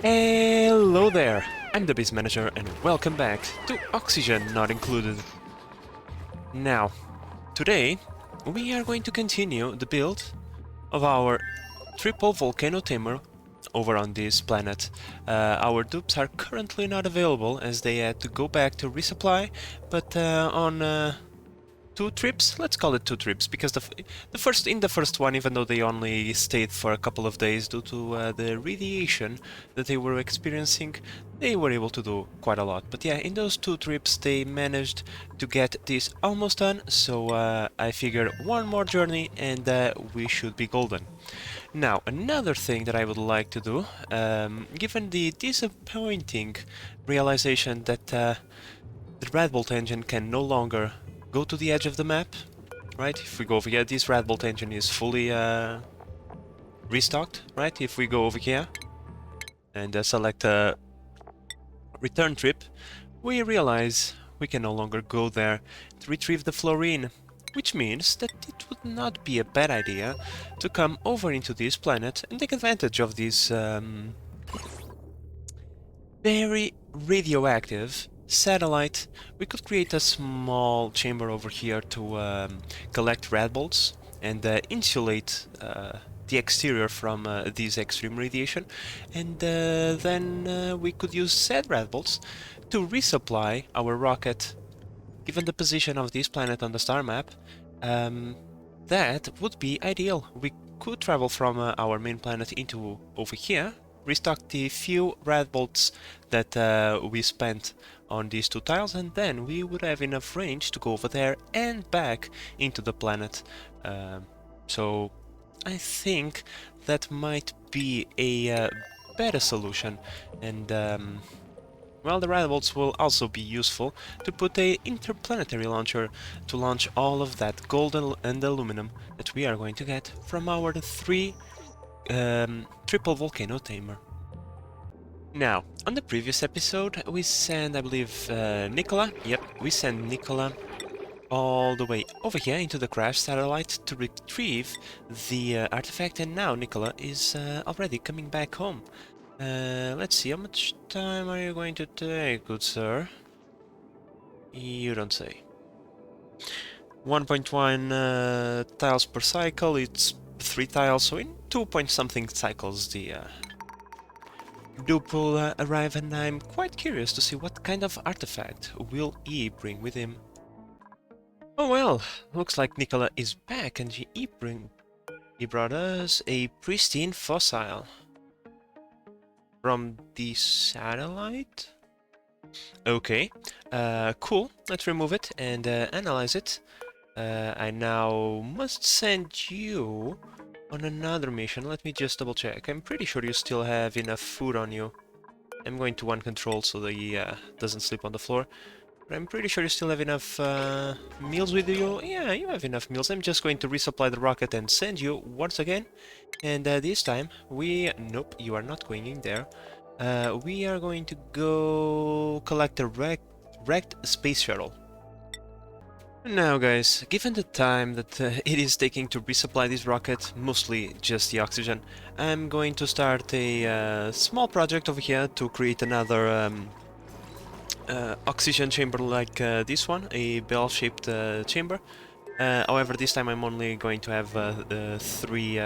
Hello there, I'm the base manager and welcome back to Oxygen Not Included. Now, today we are going to continue the build of our triple Volcano Tamer over on this planet. Our dupes are currently not available as they had to go back to resupply, but on two trips, let's call it two trips, because the first one, even though they only stayed for a couple of days due to the radiation that they were experiencing, they were able to do quite a lot. But yeah, in those two trips they managed to get this almost done, so I figure one more journey and we should be golden. Now, another thing that I would like to do, given the disappointing realization that the Red Bolt engine can no longer go to the edge of the map, right? If we go over here, this Red Bolt engine is fully restocked, right? If we go over here and select a return trip, we realize we can no longer go there to retrieve the fluorine, which means that it would not be a bad idea to come over into this planet and take advantage of this very radioactive satellite. We could create a small chamber over here to collect red bolts and insulate the exterior from this extreme radiation, and then we could use said red bolts to resupply our rocket. Given the position of this planet on the star map, that would be ideal. We could travel from our main planet into over here, restock the few red bolts that we spent on these two tiles, and then we would have enough range to go over there and back into the planet. So I think that might be a better solution, and well, the red bolts will also be useful to put a interplanetary launcher to launch all of that gold and aluminum that we are going to get from our three triple Volcano Tamer. Now, on the previous episode, we sent, I believe, Nicola. Yep, we sent Nicola all the way over here into the crash satellite to retrieve the artifact, and now Nicola is already coming back home. Let's see, how much time are you going to take, good sir? You don't say. 1.1 tiles per cycle, it's 3 tiles, so in 2 point something cycles the dupe will arrive, and I'm quite curious to see what kind of artifact will he bring with him. Oh well, looks like Nicola is back, and he brought us a pristine fossil from the satellite. Okay, cool. Let's remove it and analyze it. I now must send you on another mission. Let me just double check. I'm pretty sure you still have enough food on you. I'm going to one control so that he doesn't sleep on the floor. But I'm pretty sure you still have enough meals with you. Yeah, you have enough meals. I'm just going to resupply the rocket and send you once again. And this time we... Nope, you are not going in there. We are going to go collect a wrecked space shuttle. Now guys, given the time that it is taking to resupply this rocket, mostly just the oxygen, I'm going to start a small project over here to create another oxygen chamber like this one, a bell-shaped chamber. However, this time I'm only going to have 3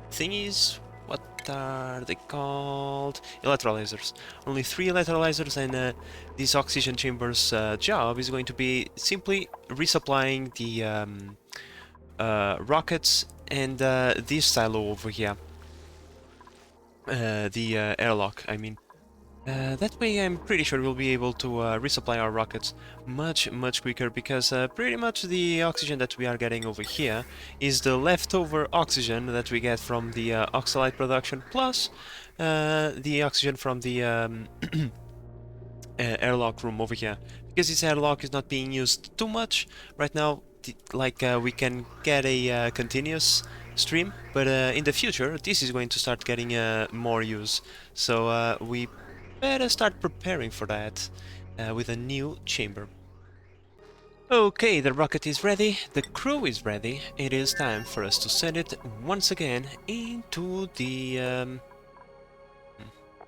thingies. What are they called? Electrolyzers. Only 3 electrolyzers, and this oxygen chamber's job is going to be simply resupplying the rockets and this silo over here. The airlock, I mean. That way I'm pretty sure we'll be able to resupply our rockets much quicker, because pretty much the oxygen that we are getting over here is the leftover oxygen that we get from the oxalite production, plus the oxygen from the airlock room over here. Because this airlock is not being used too much right now, like we can get a continuous stream, but in the future this is going to start getting more use, so we better start preparing for that with a new chamber. Okay, the rocket is ready, the crew is ready, it is time for us to send it once again into the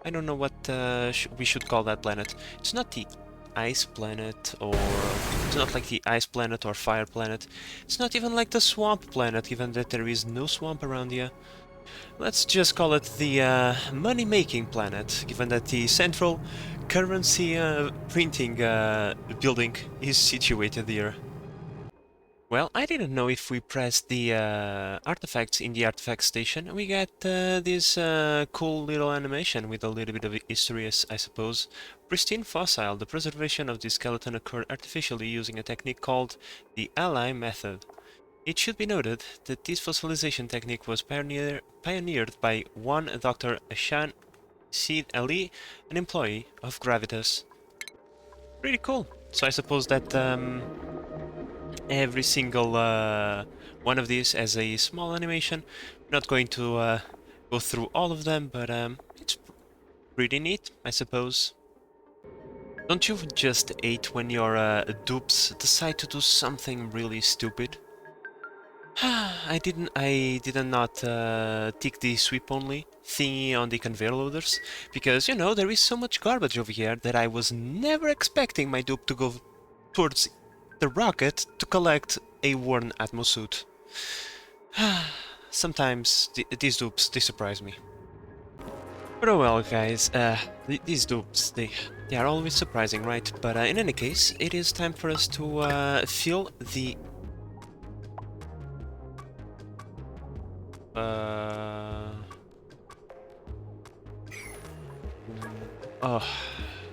I don't know what we should call that planet. It's not the ice planet, or it's not like the ice planet or fire planet. It's not even like the swamp planet, given that there is no swamp around here. Let's just call it the money-making planet, given that the central currency printing building is situated here. Well, I didn't know if we press the artifacts in the artifact station, we get this cool little animation with a little bit of history, I suppose. Pristine fossil. The preservation of the skeleton occurred artificially using a technique called the O.N.I method. It should be noted that this fossilization technique was pioneered by one Dr. Ashan Sid Ali, an employee of Gravitas. Pretty cool. So I suppose that every single one of these has a small animation. I'm not going to go through all of them, but it's pretty neat, I suppose. Don't you just hate when your dupes decide to do something really stupid? I did not tick the sweep only thingy on the conveyor loaders, because, you know, there is so much garbage over here that I was never expecting my dupe to go towards the rocket to collect a worn atmosuit. Sometimes these dupes, they surprise me. But oh well, guys, these dupes, they are always surprising, right? But in any case, it is time for us to fill the... Oh,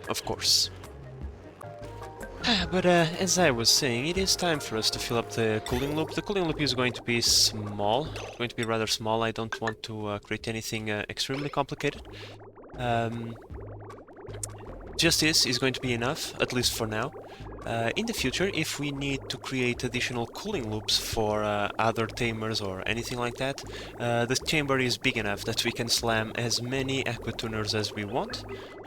of course. But as I was saying, it is time for us to fill up the cooling loop. The cooling loop is going to be small, going to be rather small. I don't want to create anything extremely complicated. Just this is going to be enough, at least for now. In the future, if we need to create additional cooling loops for other tamers or anything like that, the chamber is big enough that we can slam as many aquatuners as we want.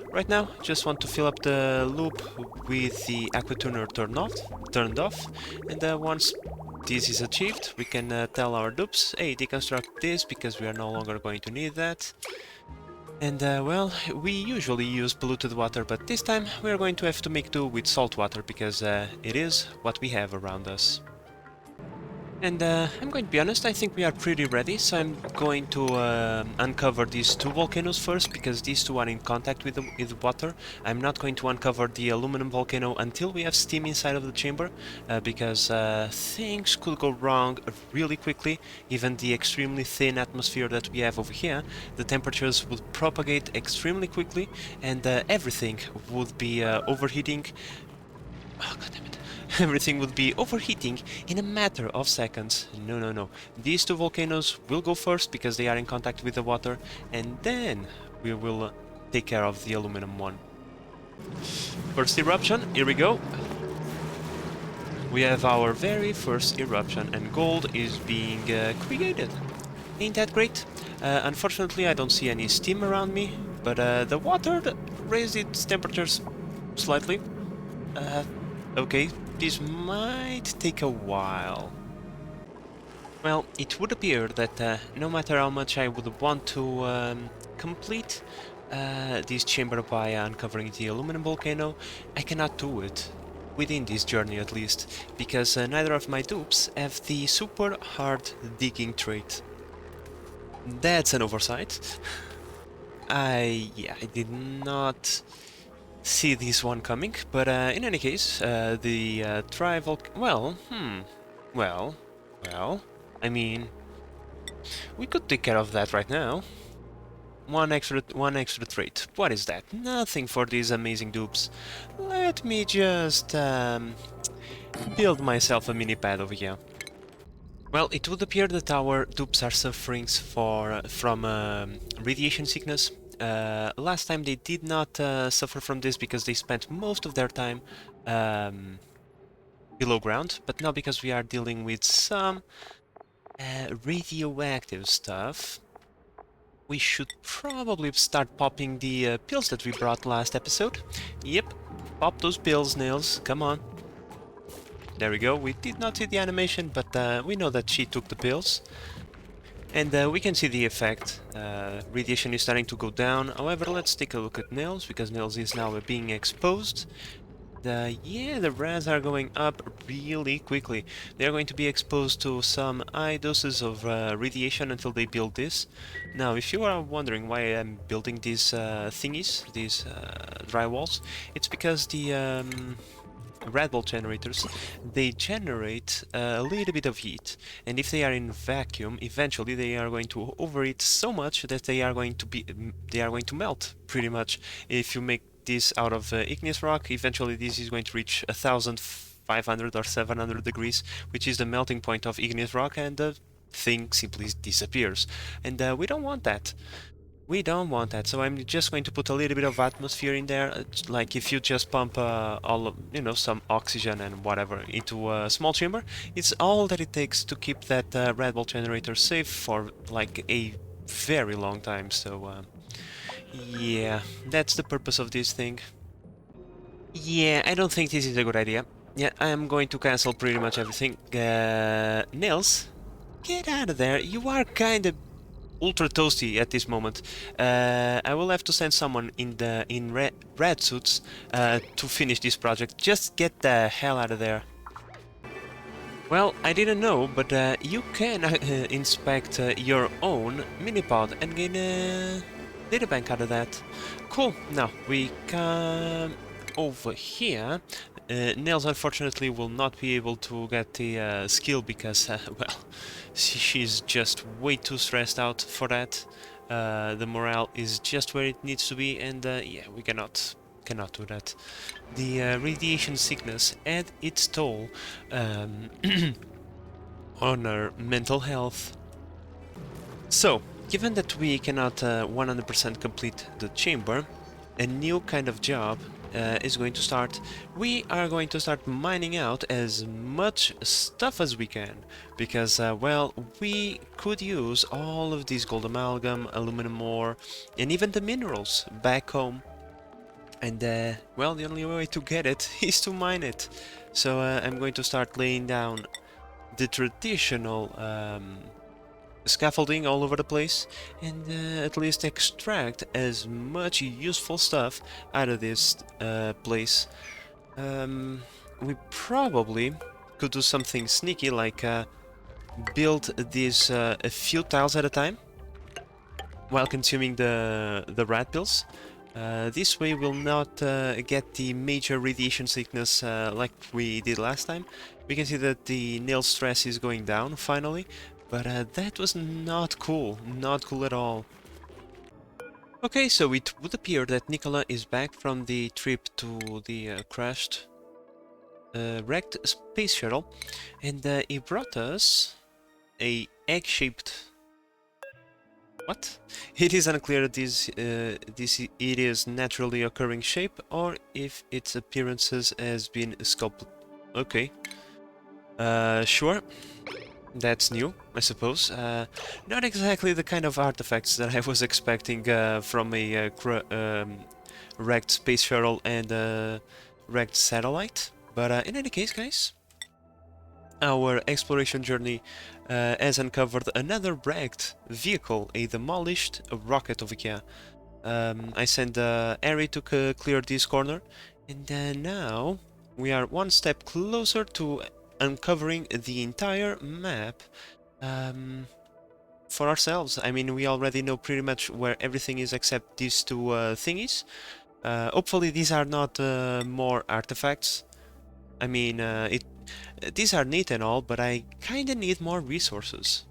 Right now, just want to fill up the loop with the aquatuner turned off, and once this is achieved, we can tell our dupes, hey, deconstruct this, because we are no longer going to need that. And well, we usually use polluted water, but this time we are going to have to make do with salt water, because it is what we have around us. And I'm going to be honest, I think we are pretty ready, so I'm going to uncover these two volcanoes first, because these two are in contact with the water. I'm not going to uncover the aluminum volcano until we have steam inside of the chamber, because things could go wrong really quickly. Even the extremely thin atmosphere that we have over here, the temperatures would propagate extremely quickly, and everything would be overheating. Oh, God damn it. Everything would be overheating in a matter of seconds. No, no, no. These two volcanoes will go first because they are in contact with the water, and then we will take care of the aluminum one. First eruption, here we go. We have our very first eruption, and gold is being created. Ain't that great? Unfortunately, I don't see any steam around me, but the water raised its temperatures slightly. Okay, this might take a while. Well, it would appear that no matter how much I would want to complete this chamber by uncovering the aluminum volcano, I cannot do it, within this journey at least, because neither of my dupes have the super hard digging trait. That's an oversight. I did not see this one coming, but in any case, the well, I mean, we could take care of that right now. One extra trait. What is that? Nothing for these amazing dupes. Let me just build myself a mini pad over here. Well, it would appear that our dupes are suffering from radiation sickness. Last time they did not suffer from this because they spent most of their time below ground, but now because we are dealing with some radioactive stuff, we should probably start popping the pills that we brought last episode. Yep, pop those pills, Nails, come on. There we go, we did not see the animation, but we know that she took the pills. And we can see the effect. Radiation is starting to go down. However, let's take a look at nails, because nails is now being exposed. Yeah, the rads are going up really quickly. They're going to be exposed to some high doses of radiation until they build this. Now, if you are wondering why I'm building these thingies, these drywalls, it's because the red ball generators, they generate a little bit of heat, and if they are in vacuum, eventually they are going to overheat so much that they are going to melt pretty much. If you make this out of igneous rock, eventually this is going to reach 1,500 or 700 degrees, which is the melting point of igneous rock, and the thing simply disappears. And we don't want that. We don't want that, so I'm just going to put a little bit of atmosphere in there, like if you just pump some oxygen and whatever into a small chamber, it's all that it takes to keep that red ball generator safe for like a very long time, so yeah, that's the purpose of this thing. Yeah, I don't think this is a good idea. Yeah, I am going to cancel pretty much everything. Nils, get out of there, you are kinda ultra toasty at this moment. I will have to send someone in red suits to finish this project. Just get the hell out of there. Well, I didn't know, but you can inspect your own minipod and gain a data bank out of that. Cool. Now we come over here. Nails unfortunately will not be able to get the skill because, well, she's just way too stressed out for that. The morale is just where it needs to be, and yeah, we cannot do that. The radiation sickness had its toll on our mental health. So, given that we cannot 100% complete the chamber, a new kind of job is going to start. We are going to start mining out as much stuff as we can, because, well, we could use all of these gold amalgam, aluminum ore, and even the minerals back home. And, well, the only way to get it is to mine it. So I'm going to start laying down the traditional scaffolding all over the place, and at least extract as much useful stuff out of this place. We probably could do something sneaky, like build these a few tiles at a time while consuming the rat pills. This way we'll not get the major radiation sickness like we did last time. We can see that the nail stress is going down finally, but that was not cool at all. Okay, so it would appear that Nicola is back from the trip to the crashed, wrecked space shuttle, and he brought us a egg-shaped... What? It is unclear if it is naturally occurring shape or if its appearances has been sculpted. Okay. Sure. That's new, I suppose. Not exactly the kind of artifacts that I was expecting from a wrecked space shuttle and wrecked satellite. But in any case, guys, our exploration journey has uncovered another wrecked vehicle, a demolished rocket over here. I sent Harry to clear this corner, and now we are one step closer to uncovering the entire map for ourselves. I mean, we already know pretty much where everything is except these two thingies. Hopefully these are not more artifacts. I mean, these are neat and all, but I kinda need more resources.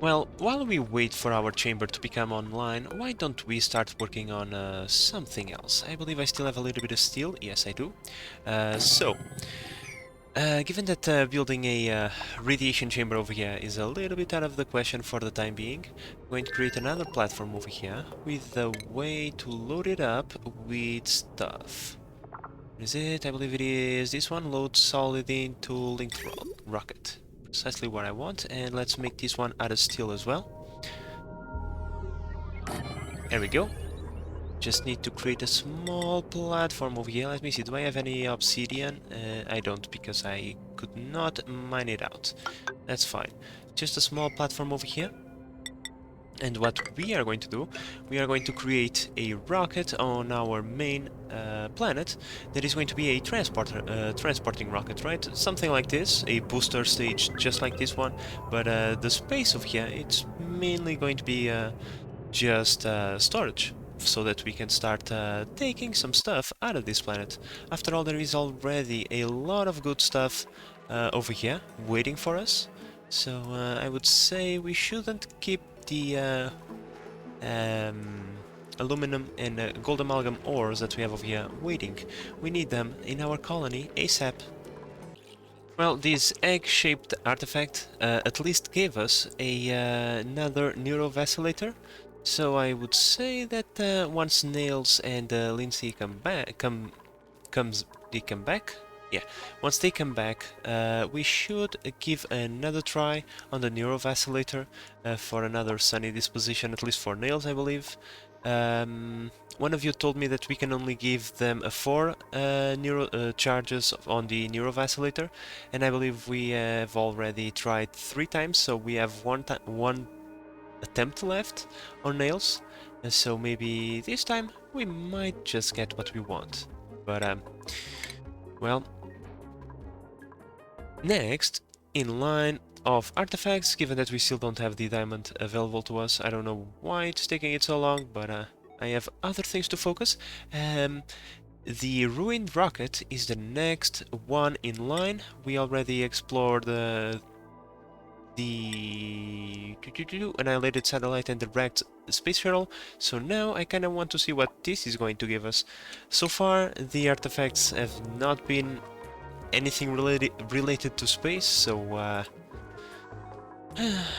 Well, while we wait for our chamber to become online, why don't we start working on something else? I believe I still have a little bit of steel. Yes, I do. Given that building a radiation chamber over here is a little bit out of the question for the time being, I'm going to create another platform over here with a way to load it up with stuff. Is it? I believe it is this one. Load solid into linked rocket. Precisely what I want, and let's make this one out of steel as well. There we go. Just need to create a small platform over here. Let me see, do I have any obsidian? I don't, because I could not mine it out. That's fine. just a small platform over here. And what we are going to do, we are going to create a rocket on our main planet that is going to be a transporting rocket, right? Something like this, a booster stage just like this one, but the space of here, it's mainly going to be just storage, so that we can start taking some stuff out of this planet. After all, there is already a lot of good stuff over here waiting for us, so I would say we shouldn't keep the aluminum and gold amalgam ores that we have over here waiting. We need them in our colony ASAP. Well, this egg-shaped artifact at least gave us another neurovacillator, so I would say that once Nails and Lindsay come back, they come back? Yeah, once they come back, we should give another try on the neurovacillator for another sunny disposition, at least for Nails, I believe. One of you told me that we can only give them 4 charges on the neurovacillator, and I believe we have already tried 3 times, so we have one attempt left on Nails, and so maybe this time we might just get what we want. But well, next in line of artifacts, given that we still don't have the diamond available to us, I don't know why it's taking it so long, but I have other things to focus. The ruined rocket is the next one in line. We already explored the annihilated satellite and the wrecked space shuttle, so now I kinda want to see what this is going to give us. So far, the artifacts have not been anything related to space, so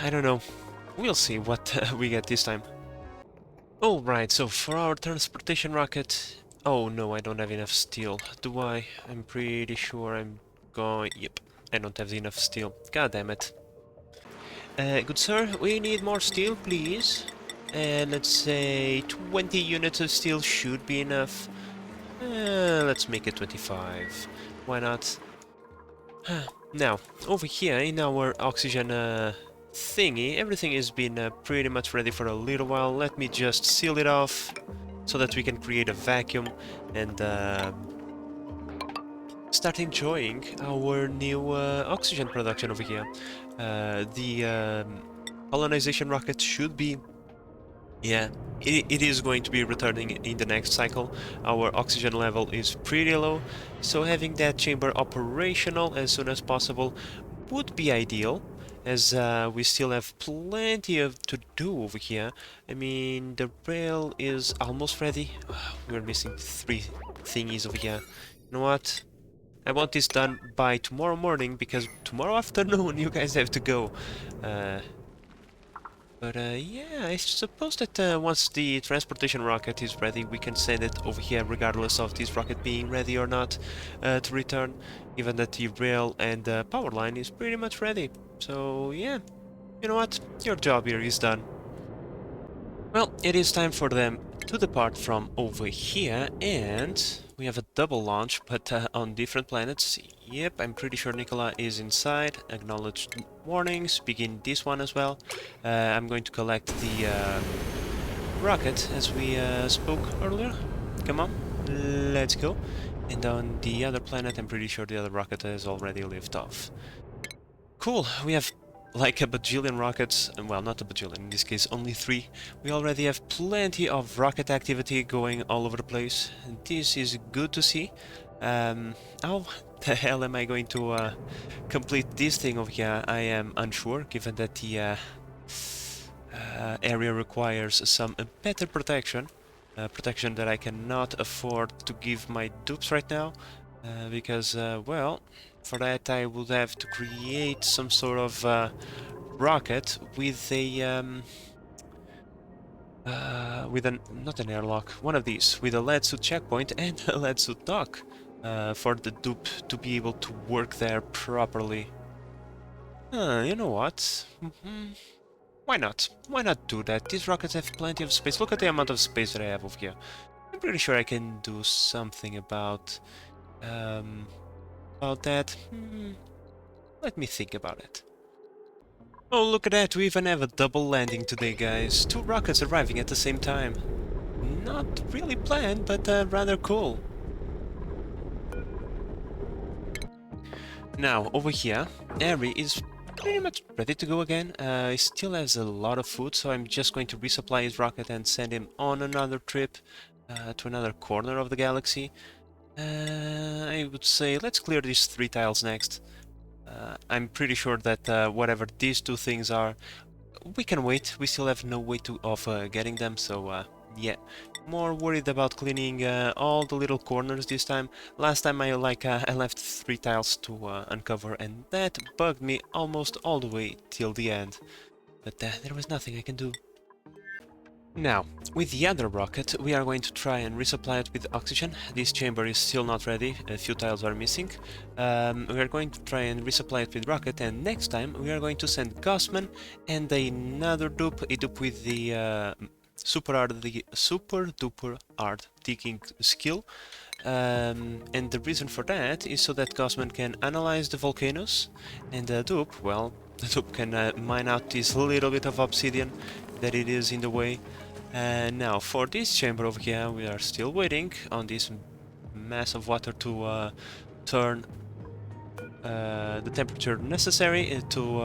I don't know. We'll see what we get this time. Alright, so for our transportation rocket... Oh no, I don't have enough steel. Do I? I'm pretty sure I'm going... Yep, I don't have enough steel. God damn it. Good sir, we need more steel, please. And let's say 20 units of steel should be enough. Let's make it 25. Why not? Now, over here in our oxygen thingy, everything has been pretty much ready for a little while. Let me just seal it off so that we can create a vacuum and start enjoying our new oxygen production over here. The colonization rocket should be... Yeah, it is going to be returning in the next cycle. Our oxygen level is pretty low, so having that chamber operational as soon as possible would be ideal, as we still have plenty to do over here. I mean, the rail is almost ready. We're missing 3 thingies over here. You know what? I want this done by tomorrow morning, because tomorrow afternoon you guys have to go. But yeah, I suppose that once the transportation rocket is ready, we can send it over here regardless of this rocket being ready or not to return, given that the rail and power line is pretty much ready. So yeah, you know what? Your job here is done. Well, it is time for them to depart from over here, and we have a double launch, but on different planets. Yep, I'm pretty sure Nicola is inside. Acknowledge warnings, begin this one as well. I'm going to collect the rocket as we spoke earlier. Come on, let's go. And on the other planet, I'm pretty sure the other rocket has already lifted off. Cool, we have like a bajillion rockets, well, not a bajillion, in this case only 3. We already have plenty of rocket activity going all over the place. This is good to see. How the hell am I going to complete this thing over here? I am unsure, given that the area requires some better protection. Protection that I cannot afford to give my dupes right now, because, well, for that I would have to create some sort of rocket with a not an airlock, one of these, with a lead suit checkpoint and a lead suit dock, for the dupe to be able to work there properly. You know what? Why not? Why not do that? These rockets have plenty of space. Look at the amount of space that I have over here. I'm pretty sure I can do something about that. Let me think about it. Oh, look at that, we even have a double landing today, guys. 2 rockets arriving at the same time. Not really planned, but rather cool. Now, over here, Harry is pretty much ready to go again. He still has a lot of food, so I'm just going to resupply his rocket and send him on another trip to another corner of the galaxy. I would say let's clear these 3 tiles next. I'm pretty sure that whatever these 2 things are, we can wait. We still have no way of getting them, so yeah. More worried about cleaning all the little corners this time. Last time I left 3 tiles to uncover, and that bugged me almost all the way till the end. But there was nothing I can do. Now, with the other rocket, we are going to try and resupply it with oxygen. This chamber is still not ready, a few tiles are missing. We are going to try and resupply it with rocket, and next time we are going to send Gossman and another dupe, a dupe with the super duper hard digging skill. And the reason for that is so that Gossman can analyze the volcanoes, and the dupe, well, the dupe can mine out this little bit of obsidian that it is in the way. And now for this chamber over here, we are still waiting on this mass of water to turn the temperature necessary to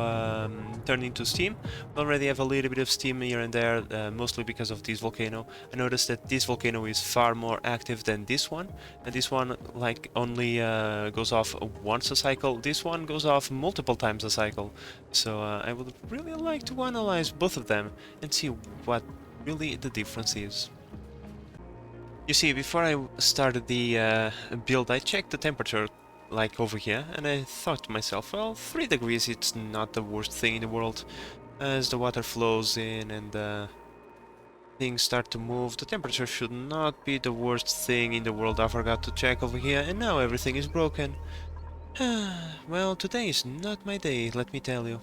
turn into steam. We already have a little bit of steam here and there, mostly because of this volcano. I noticed that this volcano is far more active than this one, and this one like only goes off once a cycle. This one goes off multiple times a cycle. So I would really like to analyze both of them and see what really the difference is. You see, before I started the build, I checked the temperature, like over here, and I thought to myself, well, 3 degrees, it's not the worst thing in the world. As the water flows in and things start to move, the temperature should not be the worst thing in the world. I forgot to check over here, and now everything is broken. Well, today is not my day, let me tell you.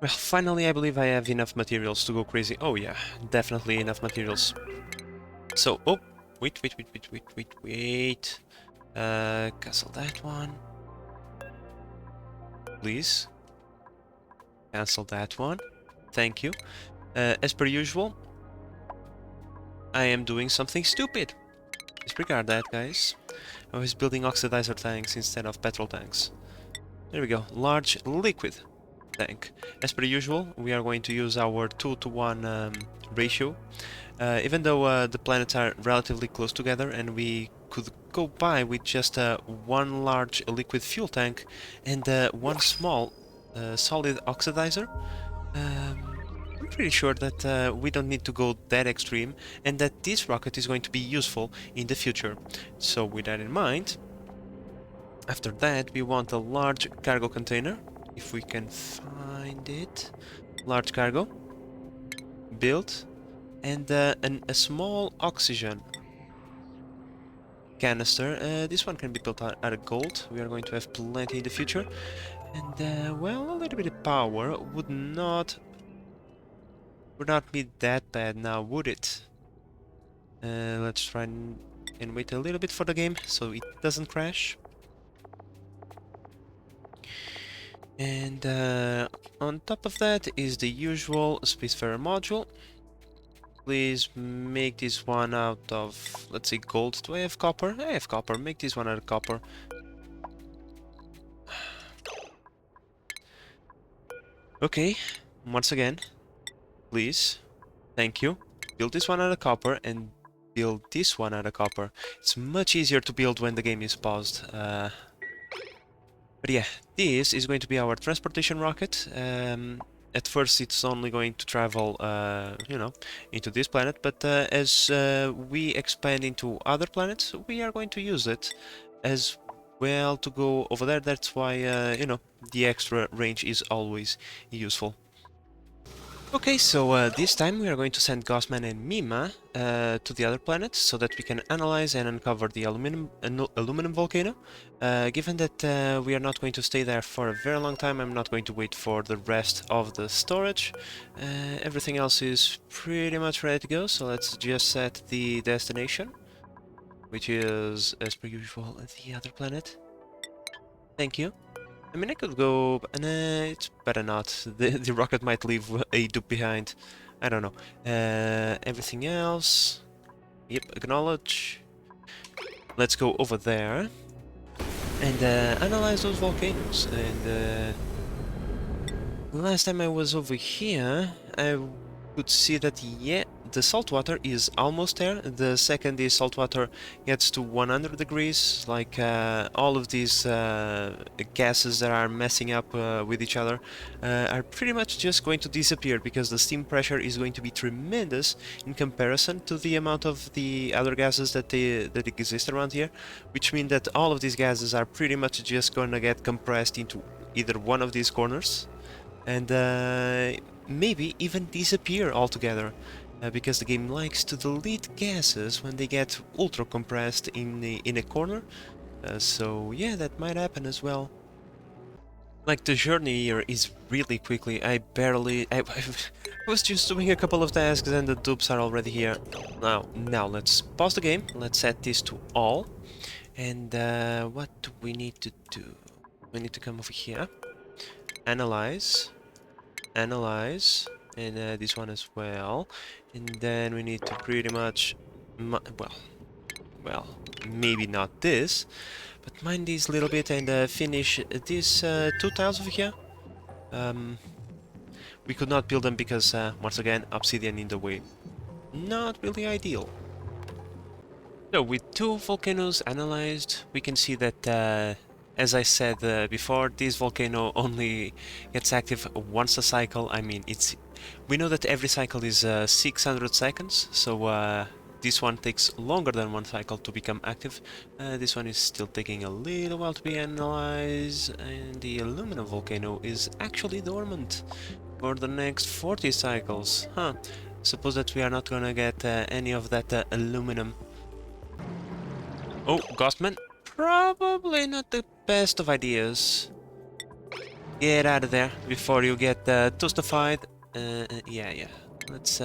Well, finally I believe I have enough materials to go crazy. Oh yeah, definitely enough materials. So, oh, wait. Cancel that one. Please. Cancel that one. Thank you. As per usual, I am doing something stupid. Disregard that, guys. I was building oxidizer tanks instead of petrol tanks. There we go. Large liquid tank. As per usual, we are going to use our 2-to-1 ratio. Even though the planets are relatively close together and we could go by with just one large liquid fuel tank and one small solid oxidizer, I'm pretty sure that we don't need to go that extreme and that this rocket is going to be useful in the future. So with that in mind, after that we want a large cargo container, if we can find it. Large cargo, build, and a small oxygen canister. This one can be built out of gold. We are going to have plenty in the future. And well, a little bit of power would not be that bad now, would it? Let's try and wait a little bit for the game so it doesn't crash. And on top of that is the usual Spacefarer module. Please make this one out of, let's say, gold. Do I have copper? I have copper. Make this one out of copper. Okay, once again, please. Thank you. Build this one out of copper and build this one out of copper. It's much easier to build when the game is paused. But yeah, this is going to be our transportation rocket. At first it's only going to travel, you know, into this planet, but as we expand into other planets, we are going to use it as well to go over there. That's why, you know, the extra range is always useful. Okay, so this time we are going to send Gossman and Mima to the other planet so that we can analyze and uncover the aluminum volcano. Given that we are not going to stay there for a very long time, I'm not going to wait for the rest of the storage. Everything else is pretty much ready to go, so let's just set the destination, which is, as per usual, the other planet. Thank you. I mean, I could go, but it's better not. The rocket might leave a dupe behind. I don't know. Everything else. Yep, acknowledge. Let's go over there and analyze those volcanoes. And last time I was over here, I could see that, yeah, the salt water is almost there. The second the salt water gets to 100 degrees, like all of these gases that are messing up with each other are pretty much just going to disappear, because the steam pressure is going to be tremendous in comparison to the amount of the other gases that exist around here, which means that all of these gases are pretty much just going to get compressed into either one of these corners, and maybe even disappear altogether, because the game likes to delete gases when they get ultra compressed in a corner. So yeah, that might happen as well. Like, the journey here is really quickly. I was just doing a couple of tasks and the dupes are already here. Now let's pause the game. Let's set this to all. And what do we need to do? We need to come over here, analyze, analyze, and this one as well. And then we need to pretty much, well, maybe not this, but mine this little bit and finish these two tiles over here. We could not build them because, once again, obsidian in the way. Not really ideal. So, with two volcanoes analyzed, we can see that, as I said before, this volcano only gets active once a cycle. I mean, we know that every cycle is 600 seconds, so this one takes longer than one cycle to become active. This one is still taking a little while to be analyzed, and the aluminum volcano is actually dormant for the next 40 cycles. Huh. Suppose that we are not gonna get any of that aluminum. Oh, Ghostman. Probably not the best of ideas. Get out of there before you get toastified. Yeah. Let's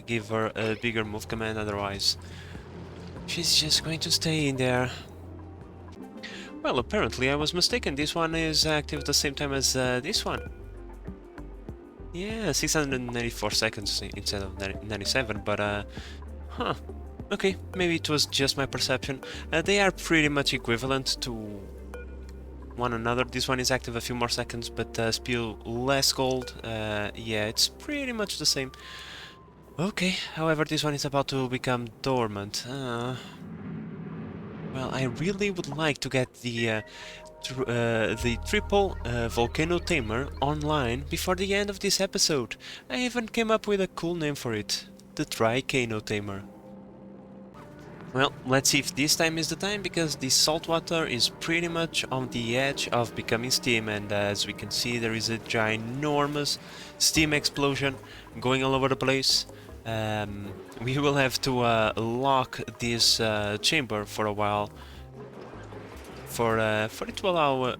give her a bigger move command, otherwise she's just going to stay in there. Well, apparently I was mistaken. This one is active at the same time as this one. Yeah, 694 seconds instead of 97, but huh. Okay, maybe it was just my perception. They are pretty much equivalent to one another. This one is active a few more seconds, but spew less gold. Yeah, it's pretty much the same. Okay, however, this one is about to become dormant. Well, I really would like to get the triple Volcano Tamer online before the end of this episode. I even came up with a cool name for it, the Volcano Tamer. Well, let's see if this time is the time, because the salt water is pretty much on the edge of becoming steam, and as we can see, there is a ginormous steam explosion going all over the place. We will have to lock this chamber for a while for it to allow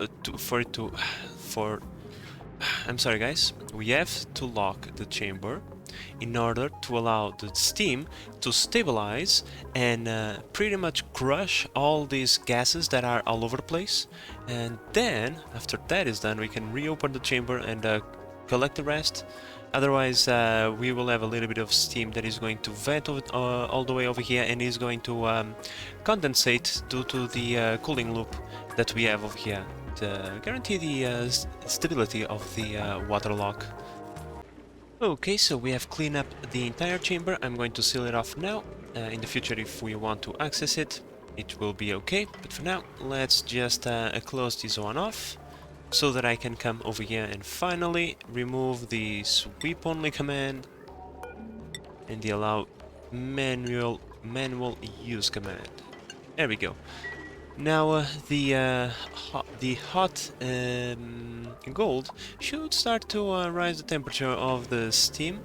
I'm sorry guys, we have to lock the chamber in order to allow the steam to stabilize and pretty much crush all these gases that are all over the place, and then after that is done we can reopen the chamber and collect the rest. Otherwise we will have a little bit of steam that is going to vent all the way over here and is going to condensate due to the cooling loop that we have over here to guarantee the stability of the water lock. Okay, so we have cleaned up the entire chamber. I'm going to seal it off now. In the future, if we want to access it, it will be okay. But for now, let's just close this one off, so that I can come over here and finally remove the sweep only command and the allow manual use command. There we go. Now the hot gold should start to rise the temperature of the steam,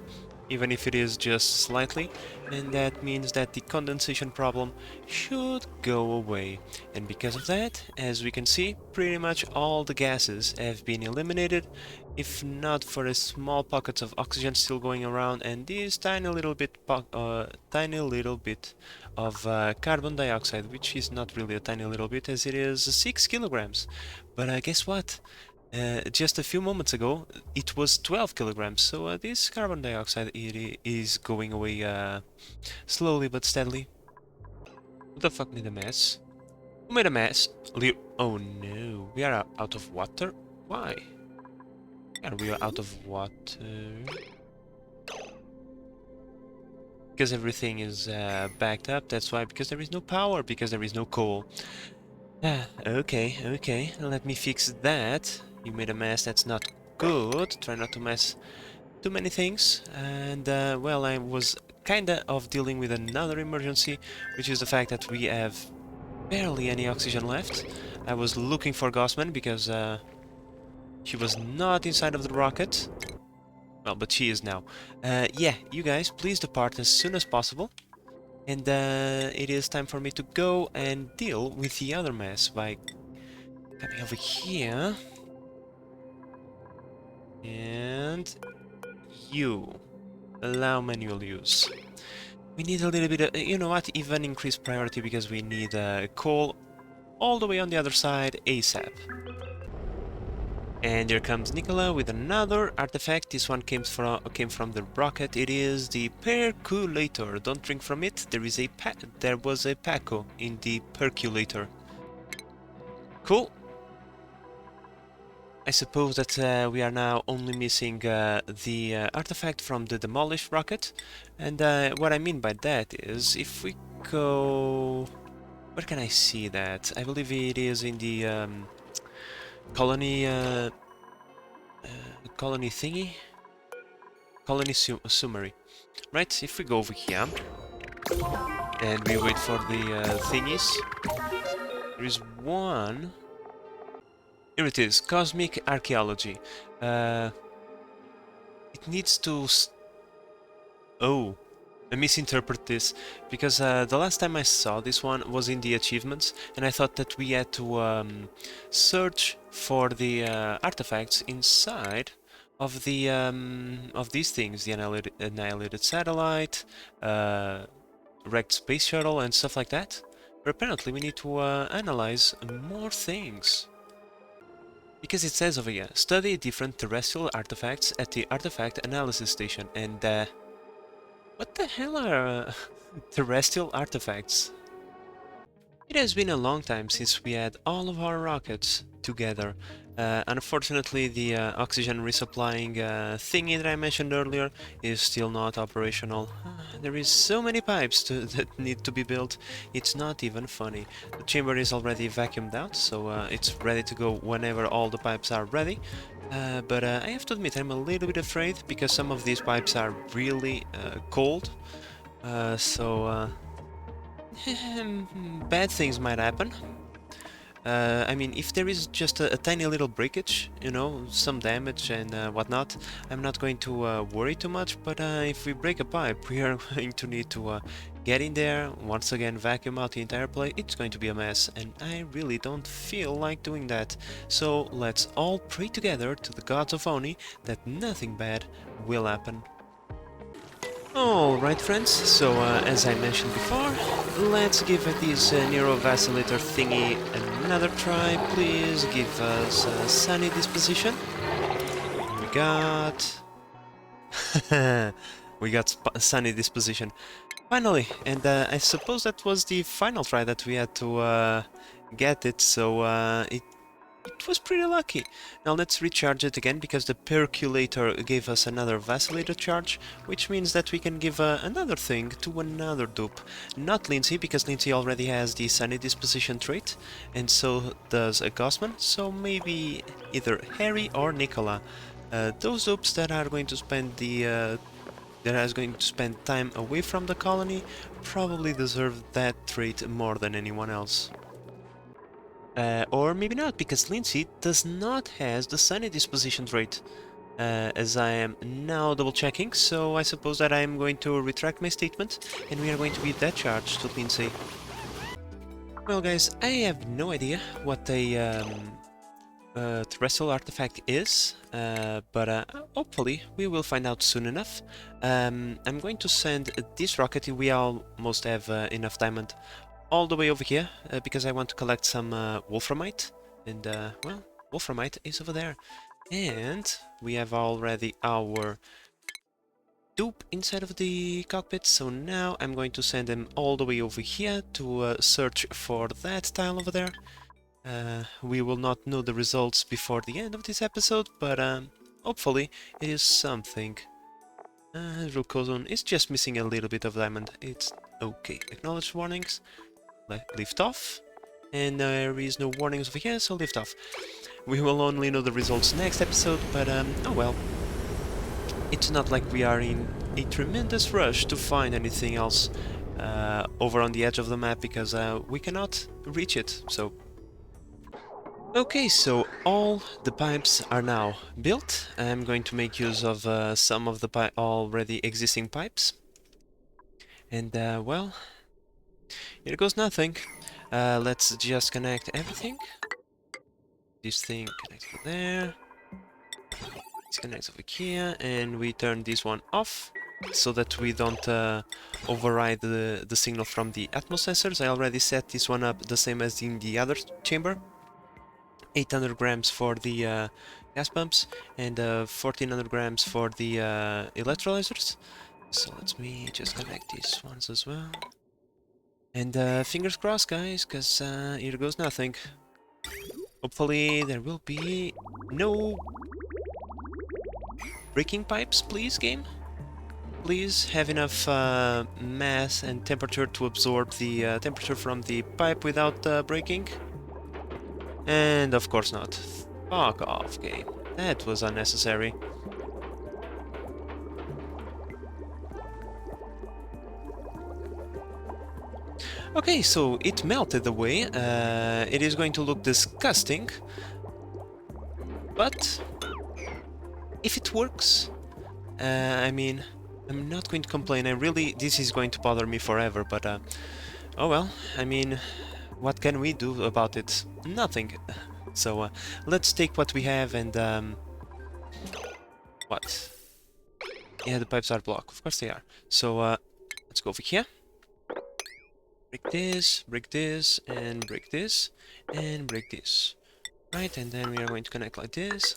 even if it is just slightly, and that means that the condensation problem should go away. And because of that, as we can see, pretty much all the gases have been eliminated, if not for a small pockets of oxygen still going around, and this tiny little bit of carbon dioxide, which is not really a tiny little bit, as it is 6 kilograms. But guess what? Just a few moments ago, it was 12 kilograms, so this carbon dioxide is going away slowly but steadily. Who the fuck made a mess? Who made a mess? Oh no, we are out of water? Why? Are we out of water? Because everything is backed up, that's why. Because there is no power, because there is no coal. Okay, let me fix that. You made a mess, that's not good. Try not to mess too many things. And, well, I was kinda of dealing with another emergency, which is the fact that we have barely any oxygen left. I was looking for Gossman because she was not inside of the rocket. Well, but she is now. Yeah, you guys, please depart as soon as possible. And it is time for me to go and deal with the other mess by coming over here. And you. Allow manual use. We need a little bit of, you know what, even increase priority because we need coal all the way on the other side ASAP. And here comes Nicola with another artifact. This one came from the rocket. It is the percolator. Don't drink from it. There was a Paco in the percolator. Cool. I suppose that we are now only missing the artifact from the demolished rocket. And what I mean by that is, if we go... Where can I see that? I believe it is in the colony colony thingy? Colony summary. Right, if we go over here and we wait for the thingies, there is one. Here it is, Cosmic Archaeology. It needs to... Oh, I misinterpret this, because the last time I saw this one was in the achievements, and I thought that we had to search for the artifacts inside of the of these things, the annihilated satellite, wrecked space shuttle, and stuff like that. But apparently we need to analyze more things. Because it says over here, study different terrestrial artifacts at the Artifact Analysis Station, and what the hell are terrestrial artifacts? It has been a long time since we had all of our rockets together. Unfortunately, the oxygen resupplying thingy that I mentioned earlier is still not operational. There is so many pipes that need to be built, it's not even funny. The chamber is already vacuumed out, so it's ready to go whenever all the pipes are ready. But I have to admit, I'm a little bit afraid, because some of these pipes are really cold. Bad things might happen. I mean, if there is just a tiny little breakage, you know, some damage and whatnot, I'm not going to worry too much, but if we break a pipe, we are going to need to get in there, once again vacuum out the entire place. It's going to be a mess, and I really don't feel like doing that. So let's all pray together to the gods of O.N.I that nothing bad will happen. Alright friends, so as I mentioned before, let's give this Nero Vacillator thingy another try. Please give us a sunny disposition. We got... we got sunny disposition. Finally, and I suppose that was the final try that we had to get it, so it was pretty lucky. Now let's recharge it again, because the percolator gave us another vacillator charge, which means that we can give another thing to another dupe. Not Lindsay, because Lindsay already has the sunny disposition trait, and so does a Gossman, so maybe either Harry or Nicola. Those dupes that are going to spend time away from the colony probably deserve that trait more than anyone else. Or maybe not, because Lindsay does not have the sunny disposition trait, as I am now double checking, so I suppose that I am going to retract my statement, and we are going to be that charge to Lindsay. Well guys, I have no idea what a terrestrial artifact is, but hopefully we will find out soon enough. I'm going to send this rocket, we almost have enough diamond, all the way over here, because I want to collect some wolframite, and well, wolframite is over there. And we have already our dupe inside of the cockpit, so now I'm going to send them all the way over here to search for that tile over there. We will not know the results before the end of this episode, but hopefully it is something. Rukozon is just missing a little bit of diamond. It's okay. Acknowledge warnings. Lift off. And there is no warnings over here, so lift off. We will only know the results next episode, but oh well. It's not like we are in a tremendous rush to find anything else over on the edge of the map, because we cannot reach it, so... Okay, so all the pipes are now built. I'm going to make use of some of the already existing pipes. And well, here goes nothing. Let's just connect everything. This thing connects to there. This connects over here, and we turn this one off so that we don't override the signal from the Atmos sensors. I already set this one up the same as in the other chamber. 800 grams for the gas pumps and 1400 grams for the electrolyzers. So let me just connect these ones as well. And fingers crossed, guys, because here goes nothing. Hopefully there will be no breaking pipes, please, game. Please have enough mass and temperature to absorb the temperature from the pipe without breaking. And of course not. Fuck off, game. That was unnecessary. Okay, so it melted away. It is going to look disgusting. But if it works, I mean, I'm not going to complain. This is going to bother me forever, but oh well, I mean, what can we do about it? Nothing. So let's take what we have and what? Yeah, the pipes are blocked. Of course they are. So let's go over here. Break this, and break this, and break this. Right, and then we are going to connect like this,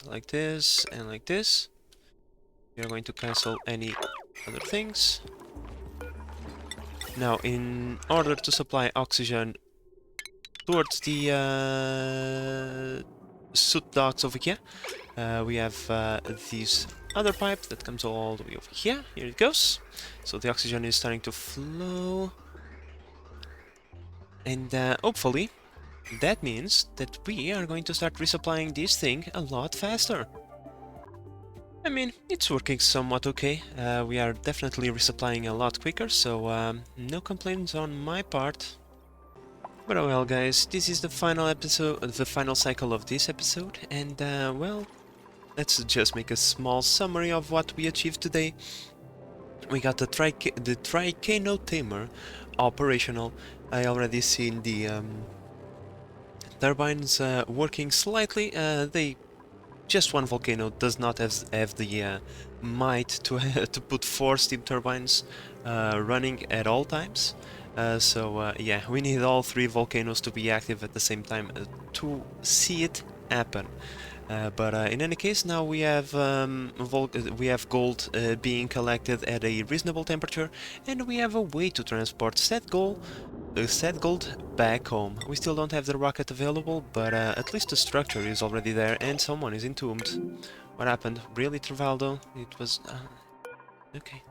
and like this. We are going to cancel any other things. Now, in order to supply oxygen towards the soot ducts over here, we have this other pipe that comes all the way over here. Here it goes. So the oxygen is starting to flow. And hopefully that means that we are going to start resupplying this thing a lot faster. I mean, it's working somewhat okay. We are definitely resupplying a lot quicker, so no complaints on my part. But oh well, guys, this is the final episode, the final cycle of this episode, and well, let's just make a small summary of what we achieved today. We got the Volcano Tamer operational. I already seen the turbines working slightly. Just one volcano does not have the might to to put 4 steam turbines running at all times. So yeah, we need all 3 volcanoes to be active at the same time to see it happen. But in any case, now we have gold being collected at a reasonable temperature, and we have a way to transport said gold back home. We still don't have the rocket available, but at least the structure is already there, and someone is entombed. What happened? Really, Travaldo? It was... okay.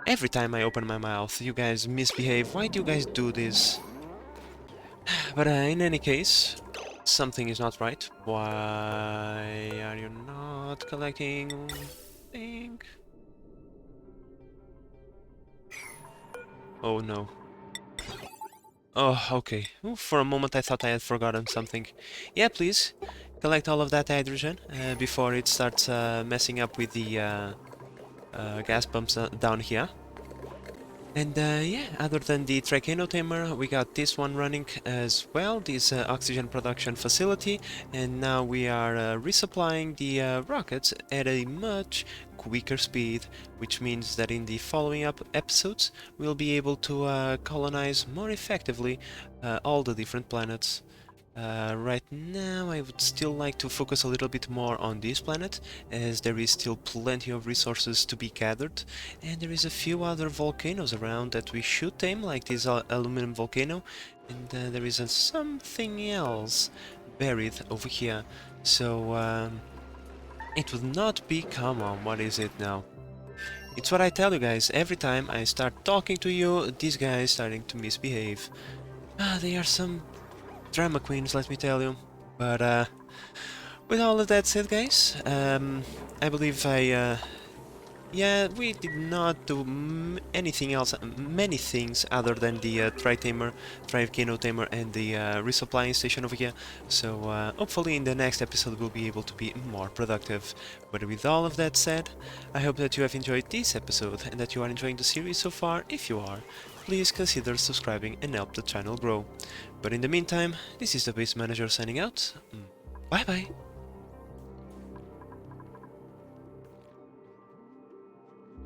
Every time I open my mouth, you guys misbehave. Why do you guys do this? But in any case... something is not right. Why are you not collecting thing? Oh no. Oh, okay. Ooh, for a moment I thought I had forgotten something. Yeah, please. Collect all of that hydrogen before it starts messing up with the gas pumps down here. And yeah, other than the Volcano Tamer, we got this one running as well, this oxygen production facility, and now we are resupplying the rockets at a much quicker speed, which means that in the following episodes we'll be able to colonize more effectively all the different planets. Right now I would still like to focus a little bit more on this planet, as there is still plenty of resources to be gathered, and there is a few other volcanoes around that we should tame, like this aluminum volcano, and there is something else buried over here. So it would not be... Come on, what is it now? It's what I tell you guys, every time I start talking to you, these guys starting to misbehave. They are some drama queens, let me tell you. But with all of that said, guys, I believe yeah, we did not do anything else, many things other than the Volcano Tamer, and the resupplying station over here. So hopefully in the next episode we'll be able to be more productive. But with all of that said, I hope that you have enjoyed this episode and that you are enjoying the series so far. If you are, please consider subscribing and help the channel grow. But in the meantime, this is the Base Manager signing out. Bye bye!